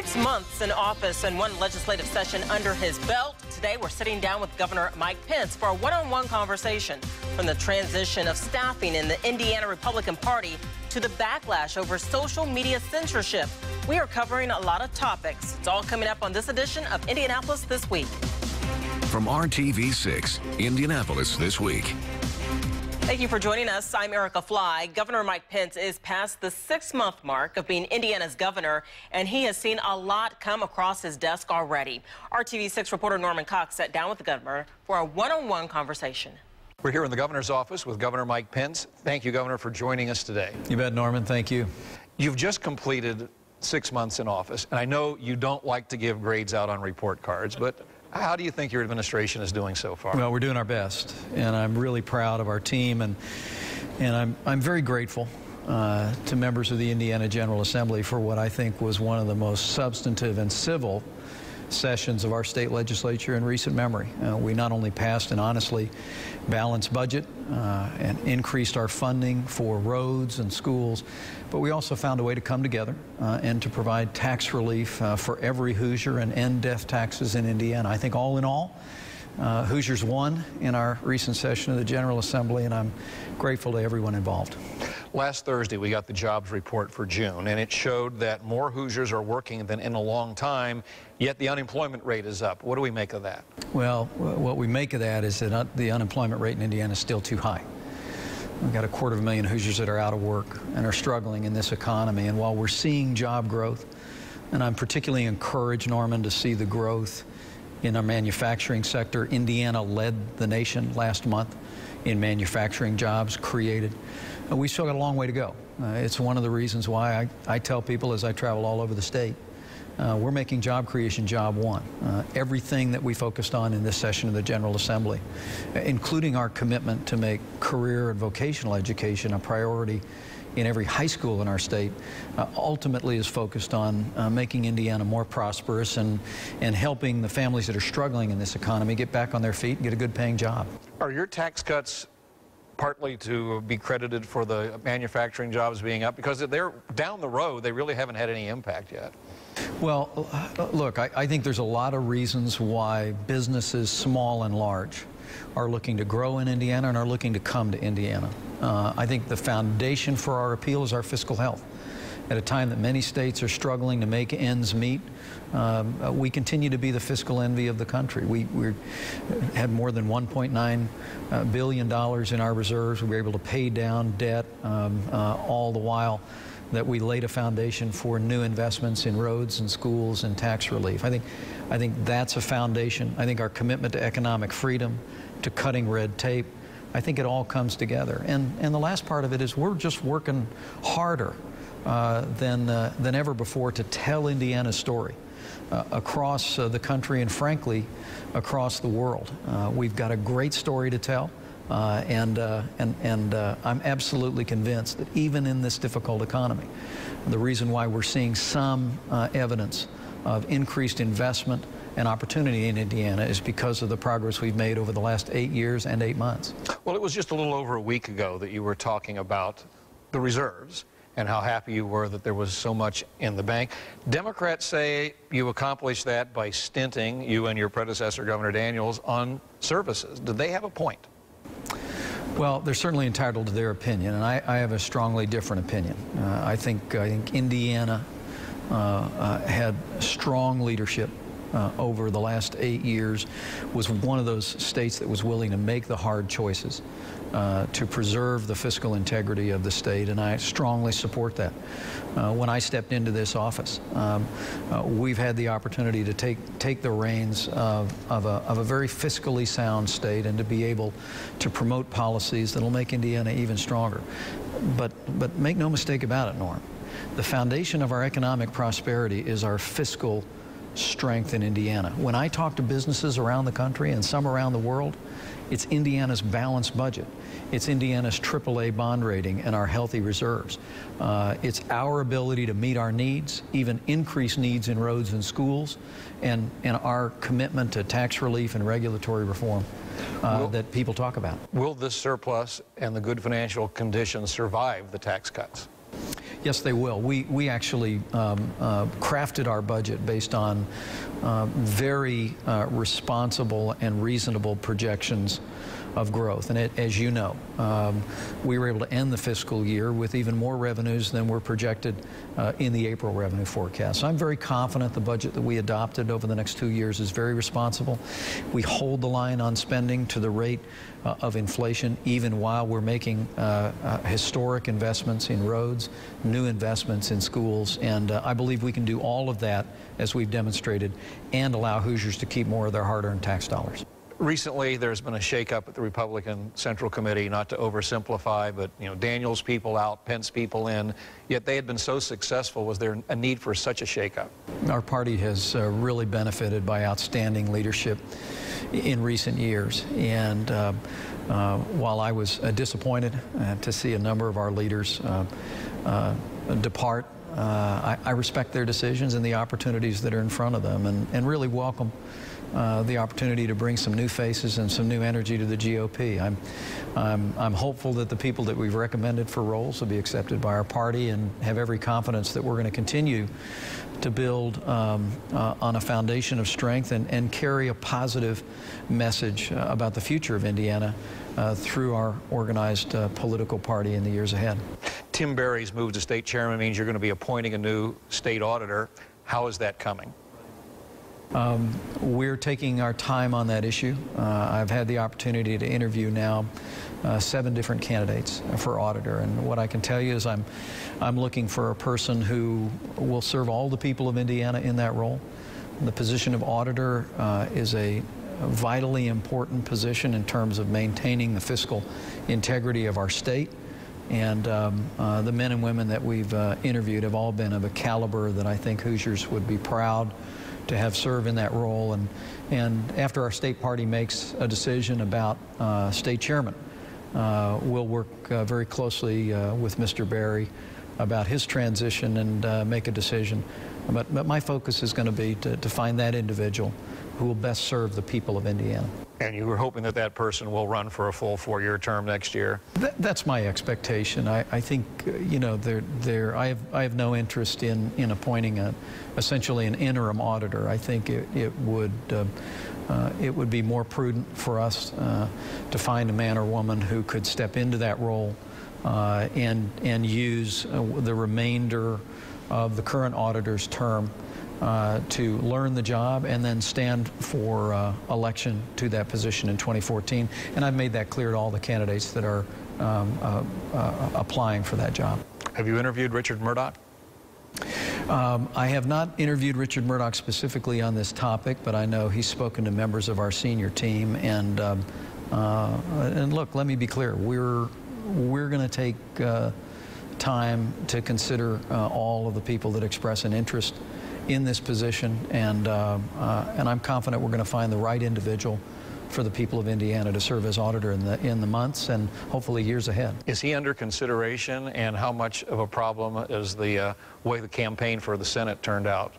6 months in office and one legislative session under his belt. Today, we're sitting down with Governor Mike Pence for a one-on-one conversation from the transition of staffing in the Indiana Republican Party to the backlash over social media censorship. We are covering a lot of topics. It's all coming up on this edition of Indianapolis This Week. From RTV6, Indianapolis This Week. Thank you for joining us. I'm Erica Fly. Governor Mike Pence is past the 6-month mark of being Indiana's governor, and he has seen a lot come across his desk already. RTV6 reporter Norman Cox sat down with the governor for a one-on-one conversation. We're here in the governor's office with Governor Mike Pence. Thank you, Governor, for joining us today. You bet, Norman. Thank you. You've just completed 6 months in office, and I know you don't like to give grades out on report cards, but how do you think your administration is doing so far? Well, we're doing our best, and I'm really proud of our team, and I'm very grateful to members of the Indiana General Assembly for what I think was one of the most substantive and civil sessions of our state legislature in recent memory. We not only passed an honestly balanced budget and increased our funding for roads and schools, but we also found a way to come together and to provide tax relief for every Hoosier and end death taxes in Indiana. I think all in all, Hoosiers won in our recent session of the General Assembly, and I'm grateful to everyone involved. Last Thursday, we got the jobs report for June, and it showed that more Hoosiers are working than in a long time, yet the unemployment rate is up. What do we make of that? Well, what we make of that is that the unemployment rate in Indiana is still too high. We've got 250,000 Hoosiers that are out of work and are struggling in this economy. And while we're seeing job growth, and I'm particularly encouraged, Norman, to see the growth in our manufacturing sector. Indiana led the nation last month in manufacturing jobs created. We still got a long way to go. It's one of the reasons why I tell people as I travel all over the state, we're making job creation job one. Everything that we focused on in this session of the General Assembly, including our commitment to make career and vocational education a priority in every high school in our state, ultimately is focused on making Indiana more prosperous and helping the families that are struggling in this economy get back on their feet and get a good paying job. Are your tax cuts partly to be credited for the manufacturing jobs being up? Because they're down the road, they really haven't had any impact yet. Well, look, I think there's a lot of reasons why businesses, small and large, are looking to grow in Indiana and are looking to come to Indiana. I think the foundation for our appeal is our fiscal health. At a time that many states are struggling to make ends meet, we continue to be the fiscal envy of the country. We had more than $1.9 billion in our reserves. We were able to pay down debt all the while that we laid a foundation for new investments in roads and schools and tax relief. I think that's a foundation. I think our commitment to economic freedom, to cutting red tape, I think it all comes together. And the last part of it is we're just working harder than ever before to tell Indiana's story across the country and, frankly, across the world. We've got a great story to tell, and I'm absolutely convinced that even in this difficult economy, the reason why we're seeing some evidence of increased investment and opportunity in Indiana is because of the progress we've made over the last 8 years and 8 months. Well, it was just a little over a week ago that you were talking about the reserves and how happy you were that there was so much in the bank. Democrats say you accomplished that by stinting, you and your predecessor, Governor Daniels, on services. Did they have a point? Well, they're certainly entitled to their opinion, and I have a strongly different opinion. I think Indiana had strong leadership over the last 8 years, was one of those states that was willing to make the hard choices to preserve the fiscal integrity of the state, and I strongly support that. When I stepped into this office, we've had the opportunity to take the reins of a very fiscally sound state and to be able to promote policies that will make Indiana even stronger. But make no mistake about it, Norm. The foundation of our economic prosperity is our fiscal strength in Indiana. When I talk to businesses around the country and some around the world, it's Indiana's balanced budget. It's Indiana's AAA bond rating and our healthy reserves. It's our ability to meet our needs, even increase needs in roads and schools, and our commitment to tax relief and regulatory reform that people talk about. Will this surplus and the good financial conditions survive the tax cuts? Yes, they will. We actually crafted our budget based on very responsible and reasonable projections of growth. And as you know, we were able to end the fiscal year with even more revenues than were projected in the April revenue forecast. So I'm very confident the budget that we adopted over the next 2 years is very responsible. We hold the line on spending to the rate of inflation, even while we're making historic investments in roads, new investments in schools, and I believe we can do all of that, as we've demonstrated, and allow Hoosiers to keep more of their hard-earned tax dollars. Recently, there's been a shakeup at the Republican Central Committee, not to oversimplify, but Daniels people out, Pence people in, yet they had been so successful. Was there a need for such a shakeup? Our party has really benefited by outstanding leadership in recent years, and while I was disappointed to see a number of our leaders depart, I respect their decisions and the opportunities that are in front of them, and really welcome the opportunity to bring some new faces and some new energy to the GOP. I'm hopeful that the people that we've recommended for roles will be accepted by our party, and have every confidence that we're going to continue to build on a foundation of strength and carry a positive message about the future of Indiana through our organized political party in the years ahead. Tim Berry's move to state chairman means you're going to be appointing a new state auditor. How is that coming? We're taking our time on that issue. I've had the opportunity to interview now 7 different candidates for auditor, and what I can tell you is I'm looking for a person who will serve all the people of Indiana in that role. The position of auditor is a vitally important position in terms of maintaining the fiscal integrity of our state, and the men and women that we've interviewed have all been of a caliber that I think Hoosiers would be proud to have served in that role. And after our state party makes a decision about state chairman, we'll work very closely with Mr. Berry about his transition and make a decision. But my focus is going to be to find that individual who will best serve the people of Indiana. And you were hoping that that person will run for a full 4-year term next year? That's my expectation. I think, I have no interest in appointing essentially an interim auditor. I think it would be more prudent for us to find a man or woman who could step into that role and use the remainder of the current auditor's term to learn the job and then stand for election to that position in 2014. And I've made that clear to all the candidates that are applying for that job. Have you interviewed Richard Murdoch? I have not interviewed Richard Murdoch specifically on this topic, but I know he's spoken to members of our senior team. And look, let me be clear. We're going to take time to consider all of the people that express an interest in this position, and I'm confident we're going to find the right individual for the people of Indiana to serve as auditor in the months and hopefully years ahead. Is he under consideration, and how much of a problem is the way the campaign for the Senate turned out?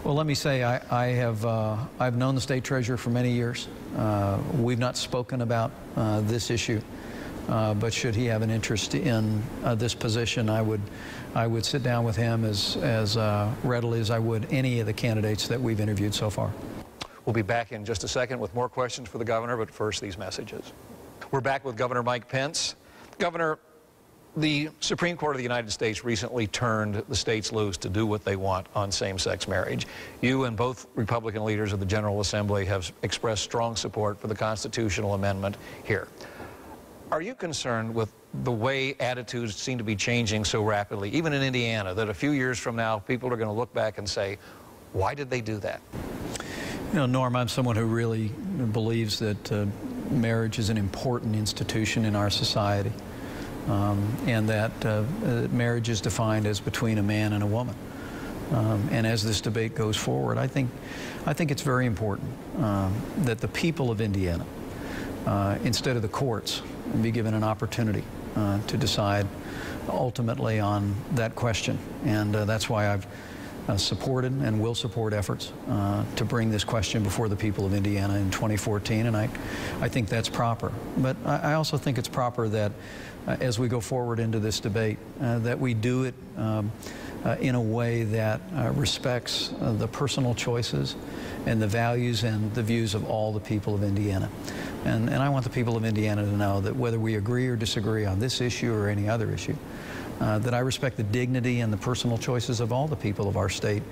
Well, let me say I've known the state treasurer for many years. We've not spoken about this issue, but should he have an interest in this position, I would sit down with him as readily as I would any of the candidates that we've interviewed so far. We'll be back in just a second with more questions for the governor, but first these messages. We're back with Governor Mike Pence. Governor, the Supreme Court of the United States recently turned the states loose to do what they want on same-sex marriage. You and both Republican leaders of the General Assembly have expressed strong support for the constitutional amendment here. Are you concerned with the way attitudes seem to be changing so rapidly, even in Indiana, that a few years from now people are going to look back and say, why did they do that? You know, Norm, I'm someone who really believes that marriage is an important institution in our society, and that marriage is defined as between a man and a woman. And as this debate goes forward, I think it's very important that the people of Indiana, instead of the courts, be given an opportunity to decide ultimately on that question. And that's why I've supported and will support efforts to bring this question before the people of Indiana in 2014, and I think that's proper. But I also think it's proper that as we go forward into this debate, that we do it in a way that respects the personal choices and the values and the views of all the people of Indiana. And I want the people of Indiana to know that whether we agree or disagree on this issue or any other issue, that I respect the dignity and the personal choices of all the people of our state.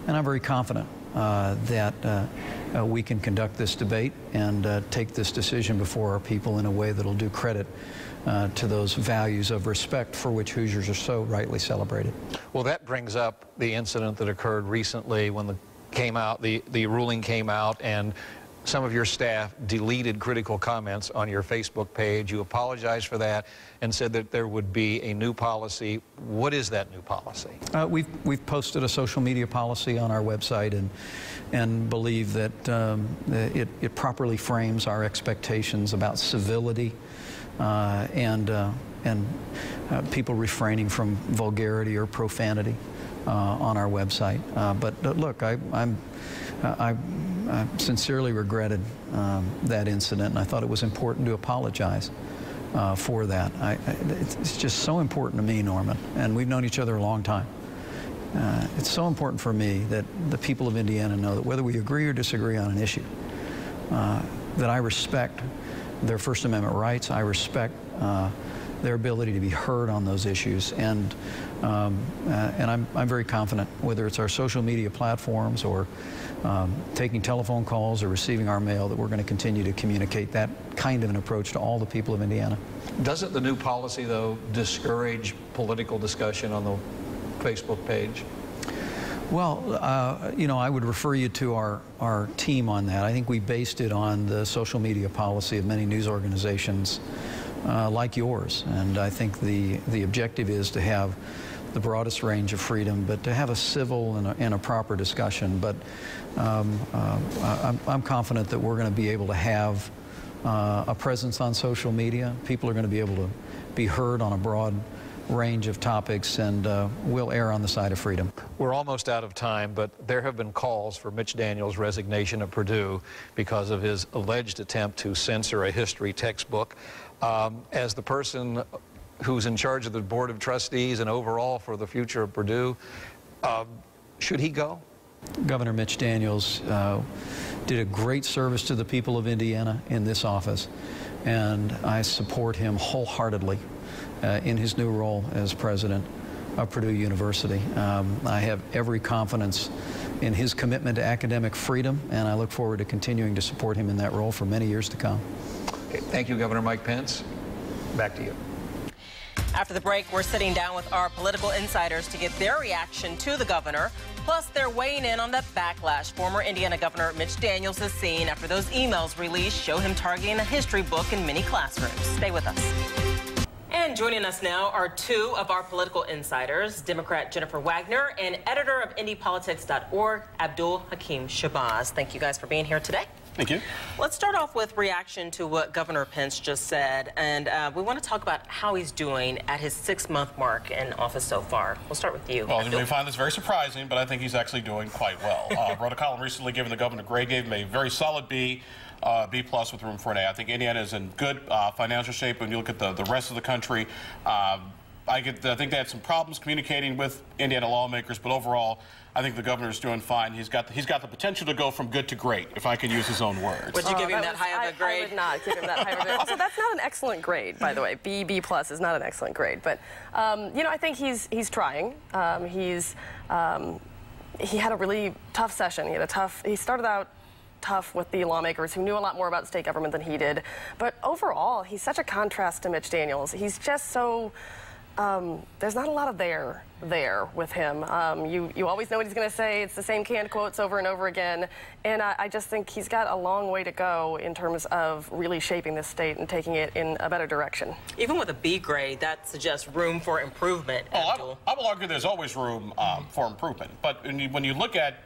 And I'm very confident that we can conduct this debate and take this decision before our people in a way that will do credit to those values of respect for which Hoosiers are so rightly celebrated. Well, that brings up the incident that occurred recently when the ruling came out, and some of your staff deleted critical comments on your Facebook page. You apologized for that and said that there would be a new policy. What is that new policy? We've posted a social media policy on our website and believe that it properly frames our expectations about civility and people refraining from vulgarity or profanity on our website. But look, I sincerely regretted that incident, and I thought it was important to apologize for that. It's just so important to me, Norman, and we've known each other a long time. It's so important for me that the people of Indiana know that whether we agree or disagree on an issue, that I respect their First Amendment rights, I respect their ability to be heard on those issues, and I'm very confident, whether it's our social media platforms or taking telephone calls or receiving our mail, that we're going to continue to communicate that kind of an approach to all the people of Indiana. Doesn't the new policy, though, discourage political discussion on the Facebook page? Well, you know, I would refer you to our team on that. I think we based it on the social media policy of many news organizations like yours, and I think the objective is to have the broadest range of freedom, but to have a civil and a proper discussion. But I'm confident that we're going to be able to have a presence on social media. People are going to be able to be heard on a broad range of topics, and we'll err on the side of freedom. We're almost out of time, but there have been calls for Mitch Daniels' resignation at Purdue because of his alleged attempt to censor a history textbook. As the person who's in charge of the Board of Trustees and overall for the future of Purdue, should he go? Governor Mitch Daniels did a great service to the people of Indiana in this office, and I support him wholeheartedly in his new role as president of Purdue University. I have every confidence in his commitment to academic freedom, and I look forward to continuing to support him in that role for many years to come. Okay, thank you, Governor Mike Pence. Back to you. After the break, we're sitting down with our political insiders to get their reaction to the governor. Plus, they're weighing in on the backlash former Indiana Governor Mitch Daniels has seen after those emails released show him targeting a history book in many classrooms. Stay with us. And joining us now are two of our political insiders, Democrat Jennifer Wagner and editor of IndyPolitics.org, Abdul Hakim Shabazz. Thank you guys for being here today. Thank you. Let's start off with reaction to what Governor Pence just said, and we want to talk about how he's doing at his 6-month mark in office so far. We'll start with you. Well, you may find this very surprising, but I think he's actually doing quite well. Wrote a column recently giving the governor a grade, gave him a very solid B. B+ with room for an A. I think Indiana is in good financial shape when you look at the rest of the country. I think they had some problems communicating with Indiana lawmakers, but overall, I think the governor is doing fine. He's got the potential to go from good to great, if I can use his own words. Would you give him that high of a grade? I would not give him that high of a grade. Also, that's not an excellent grade, by the way. B+ is not an excellent grade, but you know, I think he's trying. He had a really tough session. He started out tough with the lawmakers who knew a lot more about state government than he did. But overall, he's such a contrast to Mitch Daniels. He's just so, there's not a lot of there with him. You always know what he's going to say. It's the same canned quotes over and over again. And I just think he's got a long way to go in terms of really shaping this state and taking it in a better direction. Even with a B grade, that suggests room for improvement. Oh, I will argue there's always room for improvement. But when you look at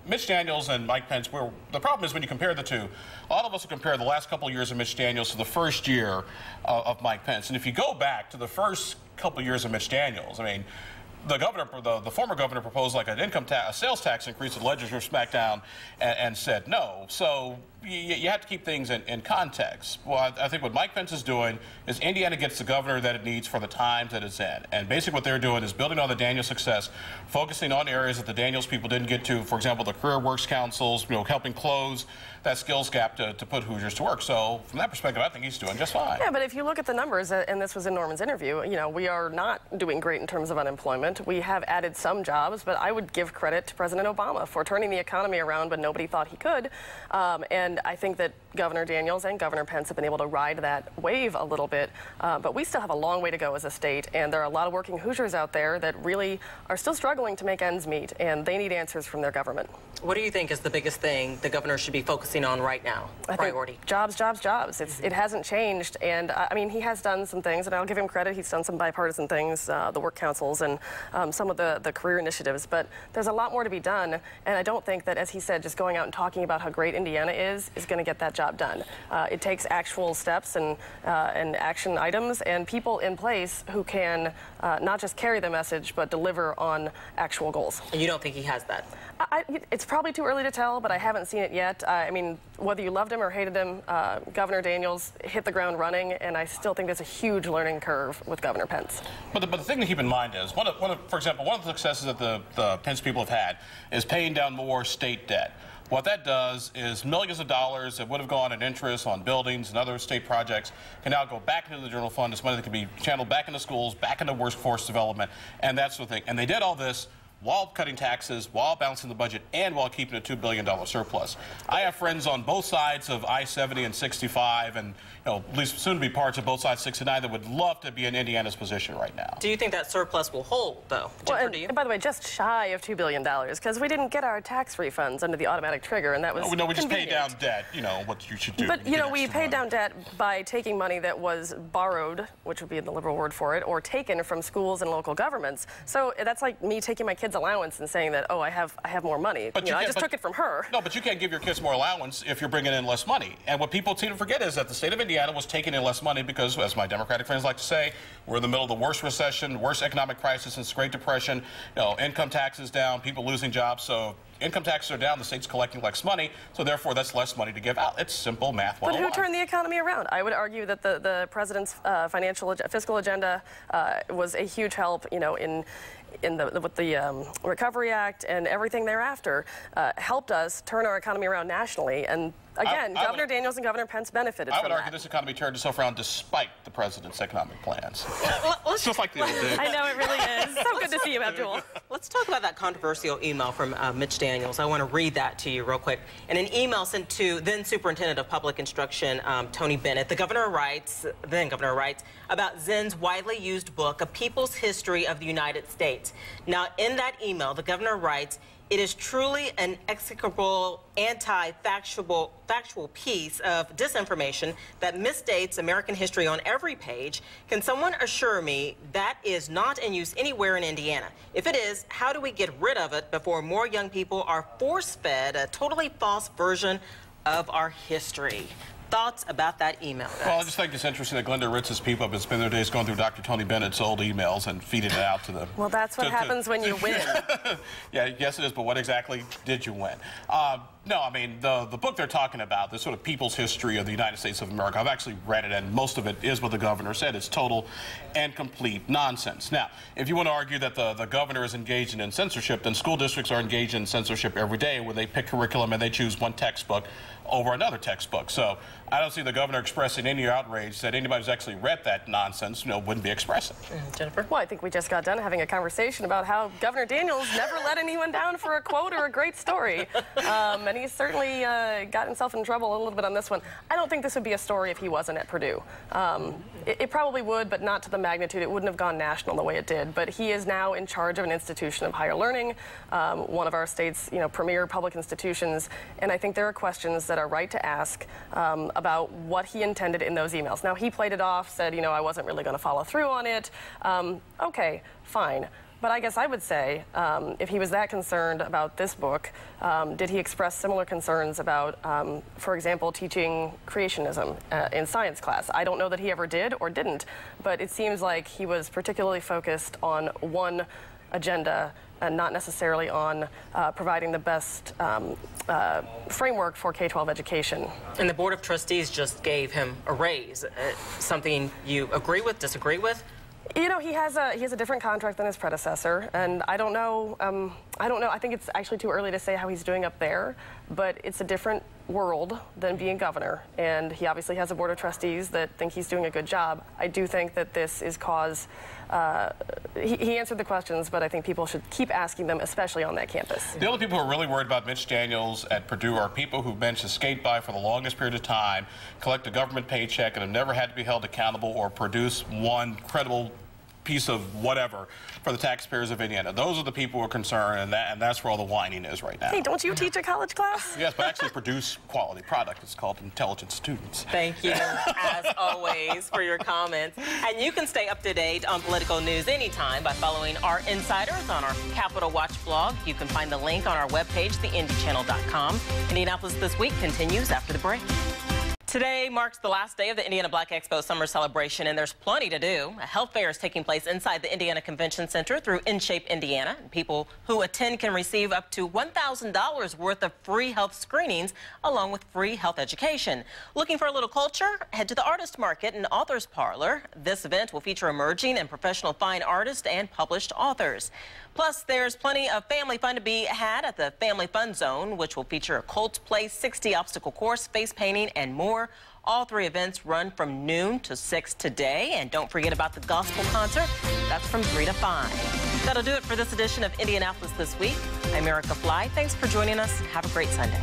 Mitch Daniels and Mike Pence, the problem is when you compare the two, a lot of us will compare the last couple of years of Mitch Daniels to the first year of Mike Pence. And if you go back to the first couple of years of Mitch Daniels, I mean, the former governor proposed like an a sales tax increase. The legislature smacked down and said no. So you have to keep things in context. Well, I think what Mike Pence is doing is Indiana gets the governor that it needs for the times that it's in. And basically what they're doing is building on the Daniels success, focusing on areas that the Daniels people didn't get to. For example, the career works councils, helping close that skills gap to put Hoosiers to work. So from that perspective, I think he's doing just fine. Yeah, but if you look at the numbers, and this was in Norman's interview, we are not doing great in terms of unemployment. We have added some jobs, but I would give credit to President Obama for turning the economy around when nobody thought he could. And I think that Governor Daniels and Governor Pence have been able to ride that wave a little bit. But we still have a long way to go as a state, and there are a lot of working Hoosiers out there that really are still struggling to make ends meet, and they need answers from their government. What do you think is the biggest thing the governor should be focusing on right now? Priority. I think jobs, jobs, jobs. It hasn't changed, and I mean, he has done some things, and I'll give him credit. He's done some bipartisan things, the work councils and some of the career initiatives, but there's a lot more to be done, and I don't think that, as he said, just going out and talking about how great Indiana is going to get that job done. It takes actual steps and action items and people in place who can not just carry the message, but deliver on actual goals. And you don't think he has that? It's probably too early to tell, but I haven't seen it yet. I mean, whether you loved him or hated him, Governor Daniels hit the ground running, and I still think there's a huge learning curve with Governor Pence. But the thing to keep in mind is, for example, one of the successes that the Pence people have had is paying down more state debt. What that does is millions of dollars that would have gone in interest on buildings and other state projects can now go back into the general fund. It's money that can be channeled back into schools, back into workforce development, and that sort of thing. And they did all this while cutting taxes, while balancing the budget, and while keeping a $2 billion surplus. I have friends on both sides of I-70 and 65, and at least soon to be parts of both sides of 69 that would love to be in Indiana's position right now. Do you think that surplus will hold, though? Well, and by the way, just shy of $2 billion, because we didn't get our tax refunds under the automatic trigger, and that was we just paid down debt, what you should do. But, we paid down debt by taking money that was borrowed, which would be the liberal word for it, or taken from schools and local governments. So that's like me taking my kids' allowance and saying that, oh, I have more money. But I just took it from her. No, but you can't give your kids more allowance if you're bringing in less money. And what people seem to forget is that the state of Indiana was taking in less money because, as my Democratic friends like to say, we're in the middle of the worst recession, worst economic crisis since the Great Depression. Income taxes down, people losing jobs. So income taxes are down, the state's collecting less money, so therefore that's less money to give out. It's simple math 101. But who turned the economy around? I would argue that the president's fiscal agenda was a huge help, with the Recovery Act and everything thereafter, helped us turn our economy around nationally. And again, Governor Daniels and Governor Pence benefited from that. I would argue this economy turned itself around despite the president's economic plans. Just like the old days. I know, it really is. So good to see you, Abdul. Let's talk about that controversial email from Mitch Daniels. I want to read that to you real quick. In an email sent to then Superintendent of Public Instruction, Tony Bennett, then Governor writes about Zinn's widely used book, A People's History of the United States. Now, in that email, the governor writes, "It is truly an execrable, anti-factual piece of disinformation that misstates American history on every page. Can someone assure me that is not in use anywhere in Indiana? If it is, how do we get rid of it before more young people are force-fed a totally false version of our history?" Thoughts about that email, guys? Well, I just think it's interesting that Glenda Ritz's people have spent their days going through Dr. Tony Bennett's old emails and feeding it out to them. Well, that's what happens when you win. Yeah, yes it is, but what exactly did you win? No, I mean, the book they're talking about, the sort of people's history of the United States of America, I've actually read it, and most of it is what the governor said. It's total and complete nonsense. Now, if you want to argue that the governor is engaged in censorship, then school districts are engaged in censorship every day where they pick curriculum and they choose one textbook over another textbook. So I don't see the governor expressing any outrage that anybody who's actually read that nonsense, wouldn't be expressing. Jennifer? Well, I think we just got done having a conversation about how Governor Daniels never let anyone down for a quote or a great story. And he's certainly got himself in trouble a little bit on this one. I don't think this would be a story if he wasn't at Purdue. It probably would, but not to the magnitude. It wouldn't have gone national the way it did. But he is now in charge of an institution of higher learning, one of our state's premier public institutions. And I think there are questions that are right to ask about what he intended in those emails. Now, he played it off, said, I wasn't really going to follow through on it. Okay, fine. But I guess I would say, if he was that concerned about this book, did he express similar concerns about, for example, teaching creationism in science class? I don't know that he ever did or didn't, but it seems like he was particularly focused on one agenda and not necessarily on providing the best framework for K-12 education. And the Board of Trustees just gave him a raise. Something you agree with, disagree with? You know, he has a different contract than his predecessor, and I don't know. I think it's actually too early to say how he's doing up there, but it's a different world than being governor, and he obviously has a board of trustees that think he's doing a good job. I do think that this is cause. He answered the questions, but I think people should keep asking them, especially on that campus. The only people who are really worried about Mitch Daniels at Purdue are people who've managed to skate by for the longest period of time, collect a government paycheck, and have never had to be held accountable or produce one credible piece of whatever for the taxpayers of Indiana. Those are the people who are concerned, and that's where all the whining is right now. Hey, don't you teach a college class? Yes, but actually produce quality product. It's called intelligent students. Thank you, as always, for your comments. And you can stay up to date on political news anytime by following our insiders on our Capitol Watch blog. You can find the link on our webpage, theindychannel.com. Indianapolis This Week continues after the break. Today marks the last day of the Indiana Black Expo Summer Celebration, and there's plenty to do. A health fair is taking place inside the Indiana Convention Center through InShape Indiana. People who attend can receive up to $1,000 worth of free health screenings, along with free health education. Looking for a little culture? Head to the Artist Market and Authors Parlor. This event will feature emerging and professional fine artists and published authors. Plus, there's plenty of family fun to be had at the Family Fun Zone, which will feature a Colts Play 60 obstacle course, face painting, and more. All three events run from noon to 6 today. And don't forget about the gospel concert. That's from 3 to 5. That'll do it for this edition of Indianapolis This Week. I'm Erica Fly. Thanks for joining us. Have a great Sunday.